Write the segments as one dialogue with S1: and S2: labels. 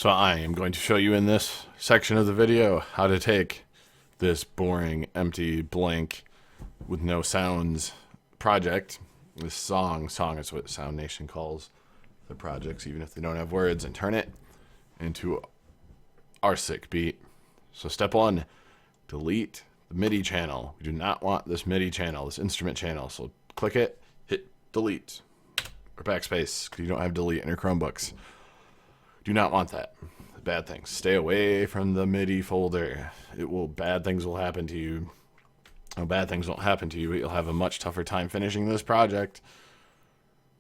S1: So I am going to show you in this section of the video how to take this boring, empty, blank, with no sounds project, this song is what Soundation calls the projects, even if they don't have words, and turn it into our sick beat. So step one, delete the MIDI channel. We do not want this MIDI channel, this instrument channel. So click it, hit delete, or backspace, because you don't have delete in your Chromebooks. Do not want that. Bad things. Stay away from the MIDI folder. Bad things will happen to you. No, bad things won't happen to you, but you'll have a much tougher time finishing this project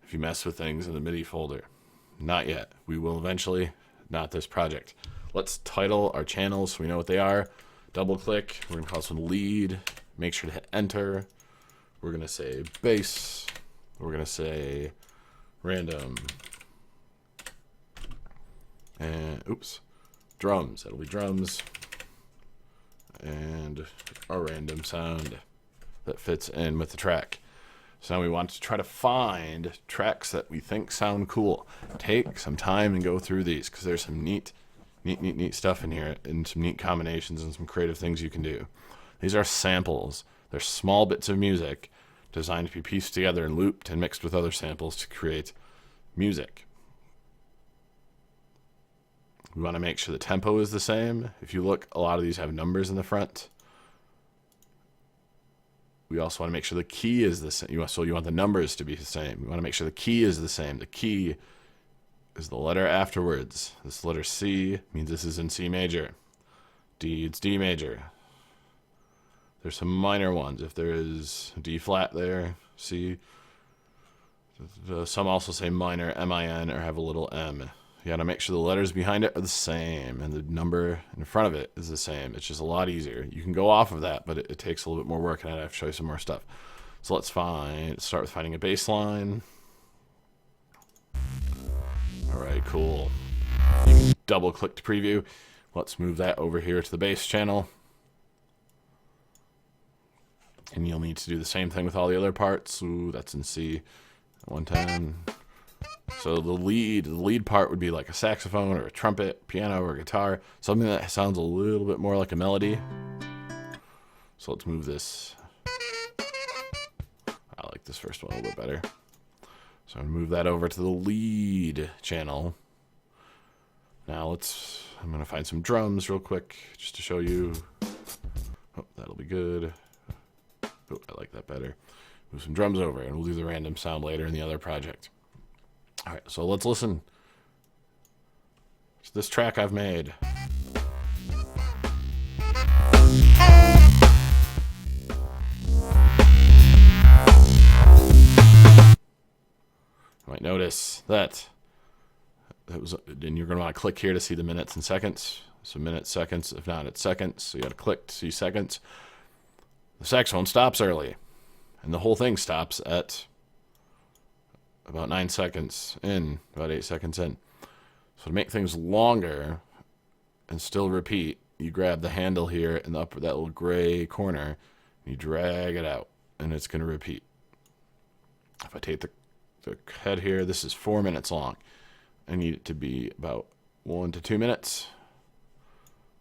S1: if you mess with things in the MIDI folder. Not yet. We will eventually, not this project. Let's title our channels so we know what they are. Double click. We're going to call this one lead. Make sure to hit enter. We're going to say bass. We're going to say random. And drums. That'll be drums. And a random sound that fits in with the track. So now we want to try to find tracks that we think sound cool. Take some time and go through these, because there's some neat stuff in here, and some neat combinations and some creative things you can do. These are samples. They're small bits of music designed to be pieced together and looped and mixed with other samples to create music. We want to make sure the tempo is the same. If you look, a lot of these have numbers in the front. We also want to make sure the key is the same. So you want the numbers to be the same. We want to make sure the key is the same. The key is the letter afterwards. This letter C means this is in C major. D, it's D major. There's some minor ones. If there is D flat there, C. Some also say minor, M-I-N, or have a little M. You gotta make sure the letters behind it are the same and the number in front of it is the same. It's just a lot easier. You can go off of that, but it takes a little bit more work, and I'd have to show you some more stuff. So let's start with finding a bass line. All right, cool. You can double click to preview. Let's move that over here to the bass channel. And you'll need to do the same thing with all the other parts. Ooh, that's in C. 110. So the lead part would be like a saxophone or a trumpet, piano or a guitar, something that sounds a little bit more like a melody. So let's move this. I like this first one a little bit better. So I'm gonna move that over to the lead channel. Now I'm gonna find some drums real quick just to show you. Oh, that'll be good. Oh, I like that better. Move some drums over, and we'll do the random sound later in the other project. All right, so let's listen to this track I've made. You might notice that and you're going to want to click here to see the minutes and seconds. So minutes, seconds, if not, it's seconds. So you got to click to see seconds. The saxophone stops early, and the whole thing stops at about 9 seconds in, about 8 seconds in. So to make things longer and still repeat, you grab the handle here in the upper, that little gray corner, and you drag it out, and it's going to repeat. If I take the head here, this is 4 minutes long. I need it to be about 1 to 2 minutes.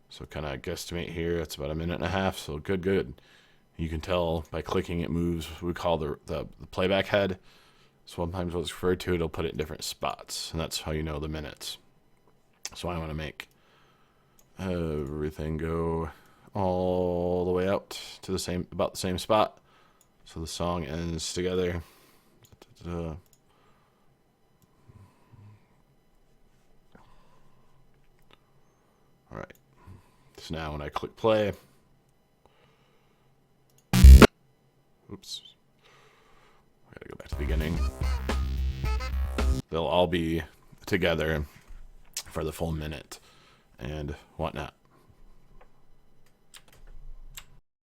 S1: So kind of guesstimate here, it's about 1.5 minutes, so good. You can tell by clicking it moves, we call the playback head. Sometimes what's referred to, it'll put it in different spots, and that's how you know the minutes. So I want to make everything go all the way out to about the same spot, so the song ends together. All right. So now when I click play, oops. I gotta go back to the beginning. They'll all be together for the full minute and whatnot.